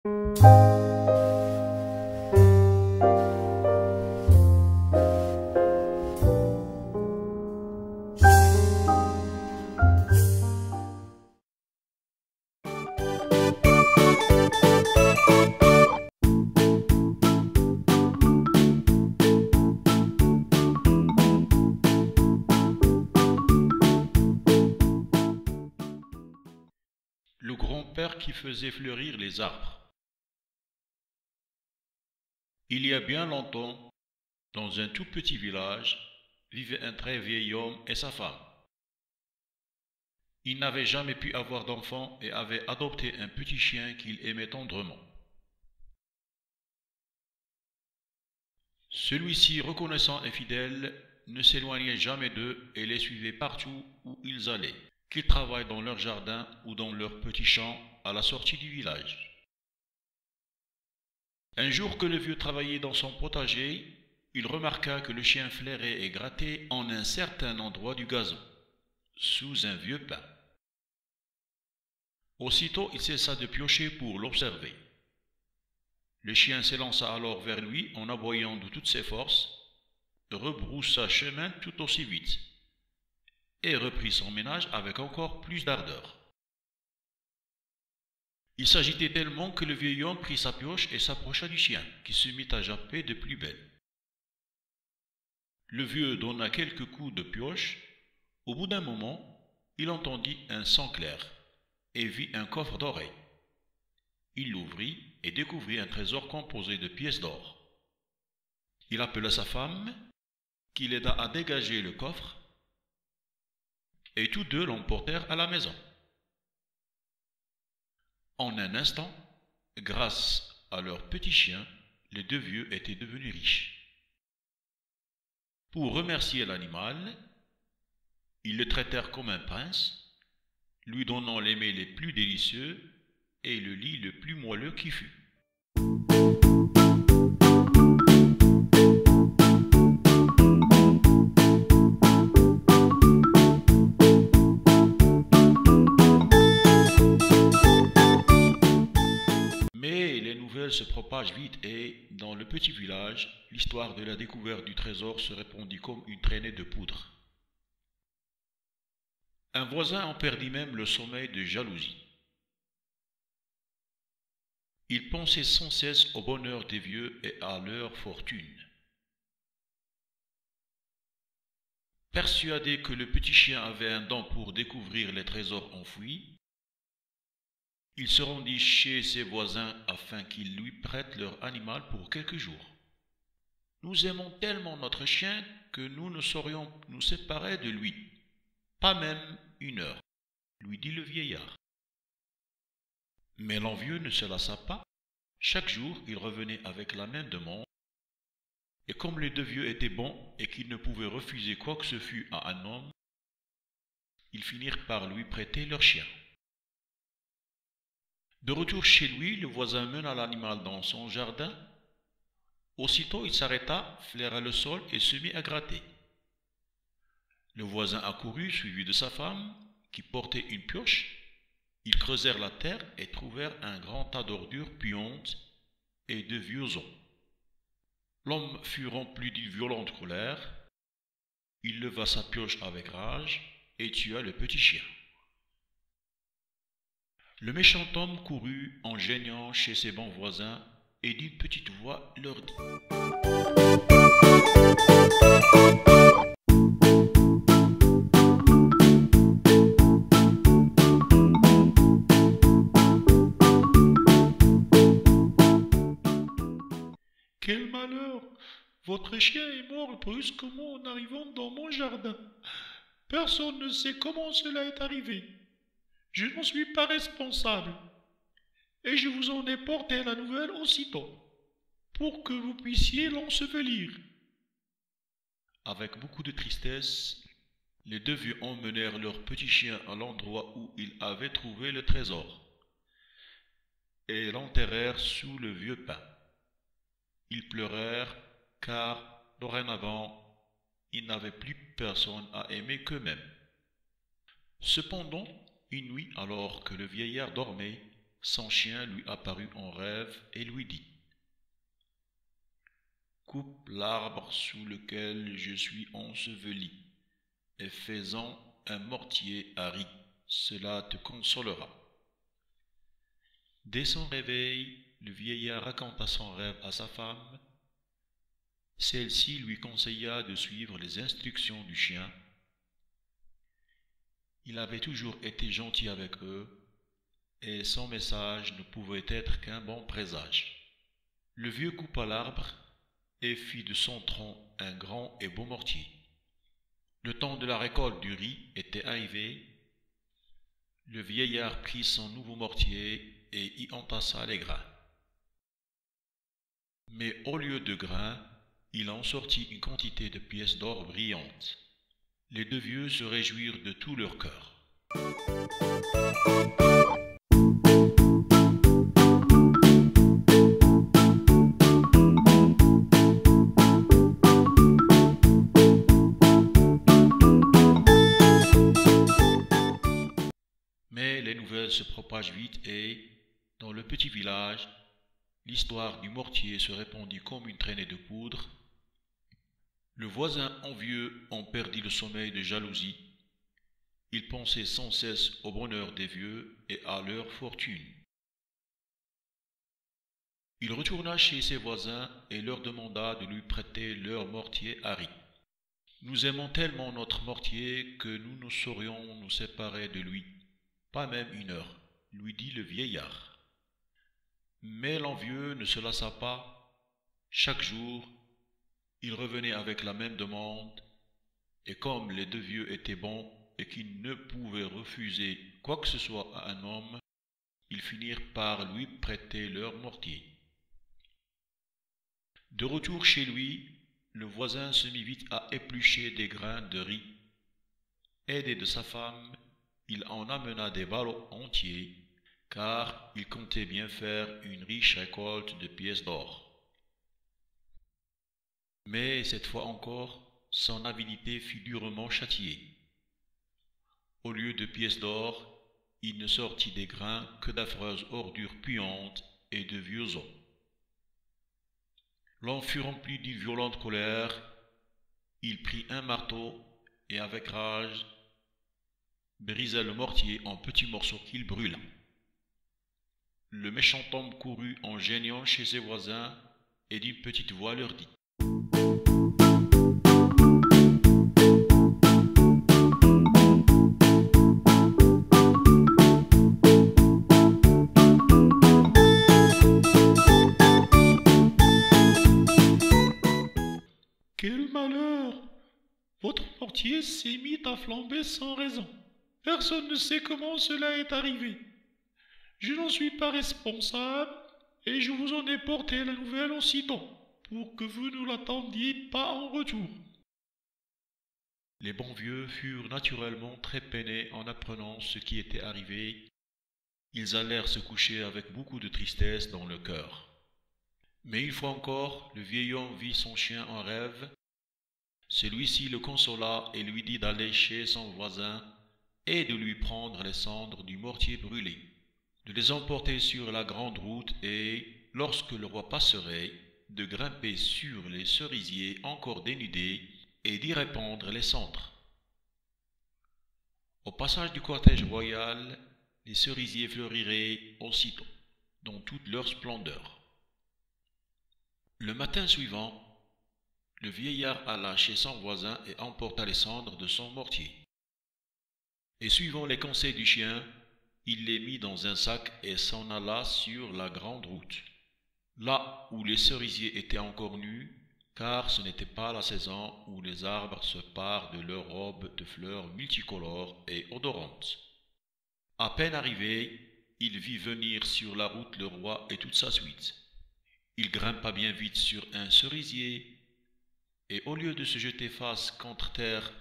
Le grand-père qui faisait fleurir les arbres. Il y a bien longtemps, dans un tout petit village, vivait un très vieil homme et sa femme. Il n'avait jamais pu avoir d'enfant et avait adopté un petit chien qu'il aimait tendrement. Celui-ci, reconnaissant et fidèle, ne s'éloignait jamais d'eux et les suivait partout où ils allaient, qu'ils travaillent dans leur jardin ou dans leur petit champ à la sortie du village. Un jour que le vieux travaillait dans son potager, il remarqua que le chien flairait et grattait en un certain endroit du gazon, sous un vieux pin. Aussitôt il cessa de piocher pour l'observer. Le chien s'élança alors vers lui en aboyant de toutes ses forces, rebroussa chemin tout aussi vite, et reprit son ménage avec encore plus d'ardeur. Il s'agitait tellement que le vieil homme prit sa pioche et s'approcha du chien, qui se mit à japper de plus belle. Le vieux donna quelques coups de pioche. Au bout d'un moment, il entendit un son clair et vit un coffre d'oreilles. Il l'ouvrit et découvrit un trésor composé de pièces d'or. Il appela sa femme, qui l'aida à dégager le coffre, et tous deux l'emportèrent à la maison. En un instant, grâce à leur petit chien, les deux vieux étaient devenus riches. Pour remercier l'animal, ils le traitèrent comme un prince, lui donnant les mets les plus délicieux et le lit le plus moelleux qui fût. Mais les nouvelles se propagent vite et, dans le petit village, l'histoire de la découverte du trésor se répandit comme une traînée de poudre. Un voisin en perdit même le sommeil de jalousie. Il pensait sans cesse au bonheur des vieux et à leur fortune. Persuadé que le petit chien avait un don pour découvrir les trésors enfouis, il se rendit chez ses voisins afin qu'ils lui prêtent leur animal pour quelques jours. « Nous aimons tellement notre chien que nous ne saurions nous séparer de lui, pas même une heure, » lui dit le vieillard. Mais l'envieux ne se lassa pas. Chaque jour, il revenait avec la même demande, et comme les deux vieux étaient bons et qu'ils ne pouvaient refuser quoi que ce fût à un homme, ils finirent par lui prêter leur chien. De retour chez lui, le voisin mena l'animal dans son jardin. Aussitôt, il s'arrêta, flaira le sol et se mit à gratter. Le voisin accourut, suivi de sa femme, qui portait une pioche. Ils creusèrent la terre et trouvèrent un grand tas d'ordures puantes et de vieux os. L'homme fut rempli d'une violente colère. Il leva sa pioche avec rage et tua le petit chien. Le méchant homme courut en geignant chez ses bons voisins et d'une petite voix leur dit: « Quel malheur! Votre chien est mort brusquement en arrivant dans mon jardin. Personne ne sait comment cela est arrivé. Je n'en suis pas responsable. Et je vous en ai porté la nouvelle aussitôt, pour que vous puissiez l'ensevelir. » Avec beaucoup de tristesse, les deux vieux emmenèrent leur petit chien à l'endroit où ils avaient trouvé le trésor, et l'enterrèrent sous le vieux pin. Ils pleurèrent, car, dorénavant, ils n'avaient plus personne à aimer qu'eux-mêmes. Cependant, une nuit, alors que le vieillard dormait, son chien lui apparut en rêve et lui dit: « Coupe l'arbre sous lequel je suis enseveli, et fais-en un mortier à riz, cela te consolera. » Dès son réveil, le vieillard raconta son rêve à sa femme. Celle-ci lui conseilla de suivre les instructions du chien. Il avait toujours été gentil avec eux, et son message ne pouvait être qu'un bon présage. Le vieux coupa l'arbre et fit de son tronc un grand et beau mortier. Le temps de la récolte du riz était arrivé. Le vieillard prit son nouveau mortier et y entassa les grains. Mais au lieu de grains, il en sortit une quantité de pièces d'or brillantes. Les deux vieux se réjouirent de tout leur cœur. Mais les nouvelles se propagent vite et, dans le petit village, l'histoire du mortier se répandit comme une traînée de poudre. Le voisin envieux en perdit le sommeil de jalousie. Il pensait sans cesse au bonheur des vieux et à leur fortune. Il retourna chez ses voisins et leur demanda de lui prêter leur mortier à riz. « Nous aimons tellement notre mortier que nous ne saurions nous séparer de lui, pas même une heure, » lui dit le vieillard. Mais l'envieux ne se lassa pas. Chaque jour, il revenait avec la même demande, et comme les deux vieux étaient bons et qu'ils ne pouvaient refuser quoi que ce soit à un homme, ils finirent par lui prêter leur mortier. De retour chez lui, le voisin se mit vite à éplucher des grains de riz. Aidé de sa femme, il en amena des ballots entiers, car il comptait bien faire une riche récolte de pièces d'or. Mais cette fois encore, son avidité fut durement châtiée. Au lieu de pièces d'or, il ne sortit des grains que d'affreuses ordures puantes et de vieux os. L'homme fut rempli d'une violente colère. Il prit un marteau et avec rage brisa le mortier en petits morceaux qu'il brûla. Le méchant homme courut en geignant chez ses voisins et d'une petite voix leur dit: « Quel malheur! Votre mortier s'est mis à flamber sans raison. Personne ne sait comment cela est arrivé. Je n'en suis pas responsable et je vous en ai porté la nouvelle aussitôt, pour que vous ne l'attendiez pas en retour. » Les bons vieux furent naturellement très peinés en apprenant ce qui était arrivé. Ils allèrent se coucher avec beaucoup de tristesse dans le cœur. Mais une fois encore, le vieil homme vit son chien en rêve. Celui-ci le consola et lui dit d'aller chez son voisin et de lui prendre les cendres du mortier brûlé, de les emporter sur la grande route et, lorsque le roi passerait, de grimper sur les cerisiers encore dénudés et d'y répandre les cendres. Au passage du cortège royal, les cerisiers fleuriraient aussitôt, dans toute leur splendeur. Le matin suivant, le vieillard alla chez son voisin et emporta les cendres de son mortier. Et suivant les conseils du chien, il les mit dans un sac et s'en alla sur la grande route, là où les cerisiers étaient encore nus, car ce n'était pas la saison où les arbres se parent de leurs robes de fleurs multicolores et odorantes. À peine arrivé, il vit venir sur la route le roi et toute sa suite. Il grimpa bien vite sur un cerisier, et au lieu de se jeter face contre terre,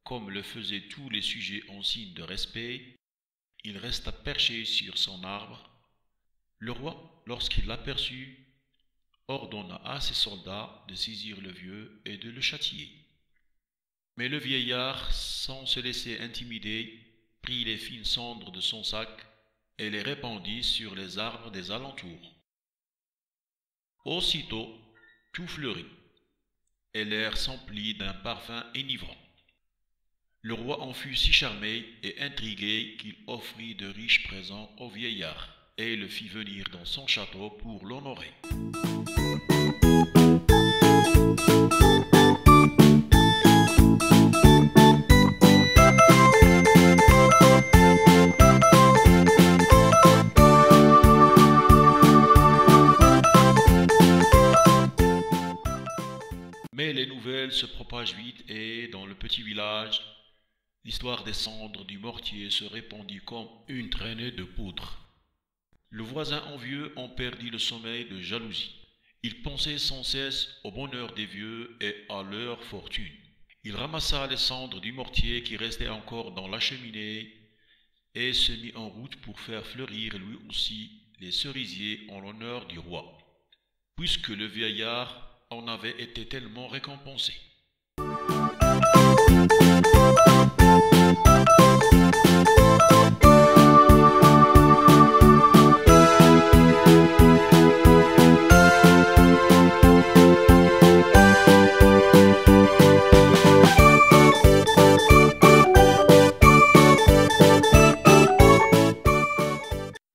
comme le faisaient tous les sujets en signe de respect, il resta perché sur son arbre. Le roi, lorsqu'il l'aperçut, ordonna à ses soldats de saisir le vieux et de le châtier. Mais le vieillard, sans se laisser intimider, prit les fines cendres de son sac et les répandit sur les arbres des alentours. Aussitôt, tout fleurit, et l'air s'emplit d'un parfum enivrant. Le roi en fut si charmé et intrigué qu'il offrit de riches présents au vieillard et le fit venir dans son château pour l'honorer. Mais les nouvelles se propagent vite et, dans le petit village, l'histoire des cendres du mortier se répandit comme une traînée de poudre. Le voisin envieux en perdit le sommeil de jalousie. Il pensait sans cesse au bonheur des vieux et à leur fortune. Il ramassa les cendres du mortier qui restaient encore dans la cheminée et se mit en route pour faire fleurir lui aussi les cerisiers en l'honneur du roi, puisque le vieillard en avait été tellement récompensé.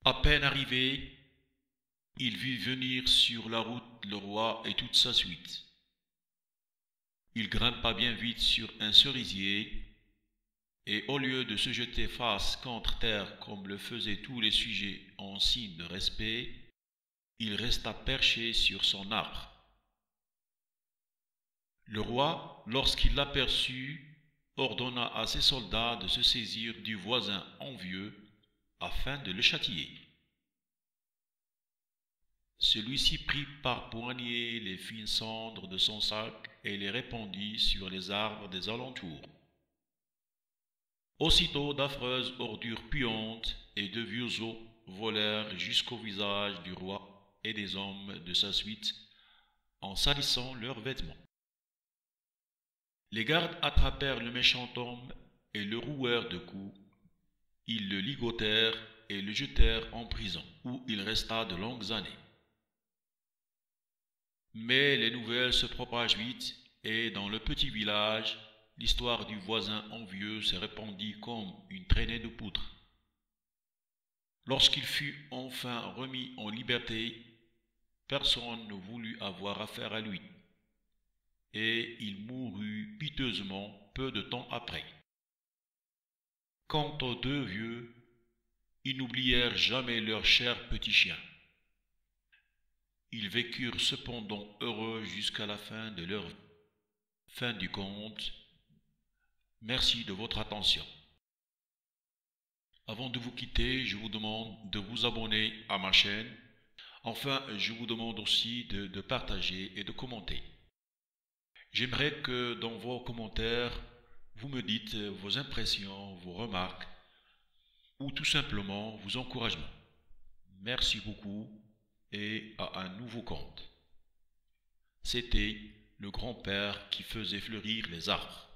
À peine arrivé, il vit venir sur la route le roi et toute sa suite. Il grimpa bien vite sur un cerisier, et au lieu de se jeter face contre terre comme le faisaient tous les sujets en signe de respect, il resta perché sur son arbre. Le roi, lorsqu'il l'aperçut, ordonna à ses soldats de se saisir du voisin envieux afin de le châtier. Celui-ci prit par poignées les fines cendres de son sac et les répandit sur les arbres des alentours. Aussitôt d'affreuses ordures puantes et de vieux os volèrent jusqu'au visage du roi et des hommes de sa suite en salissant leurs vêtements. Les gardes attrapèrent le méchant homme et le rouèrent de coups. Ils le ligotèrent et le jetèrent en prison, où il resta de longues années. Mais les nouvelles se propagent vite, et dans le petit village, l'histoire du voisin envieux se répandit comme une traînée de poudre. Lorsqu'il fut enfin remis en liberté, personne ne voulut avoir affaire à lui, et il mourut piteusement peu de temps après. Quant aux deux vieux, ils n'oublièrent jamais leur cher petit chien. Ils vécurent cependant heureux jusqu'à la fin de leur vie. Fin du conte. Merci de votre attention. Avant de vous quitter, je vous demande de vous abonner à ma chaîne. Enfin, je vous demande aussi de partager et de commenter. J'aimerais que dans vos commentaires, vous me dites vos impressions, vos remarques ou tout simplement vos encouragements. Merci beaucoup et à un nouveau conte. C'était le grand-père qui faisait fleurir les arbres.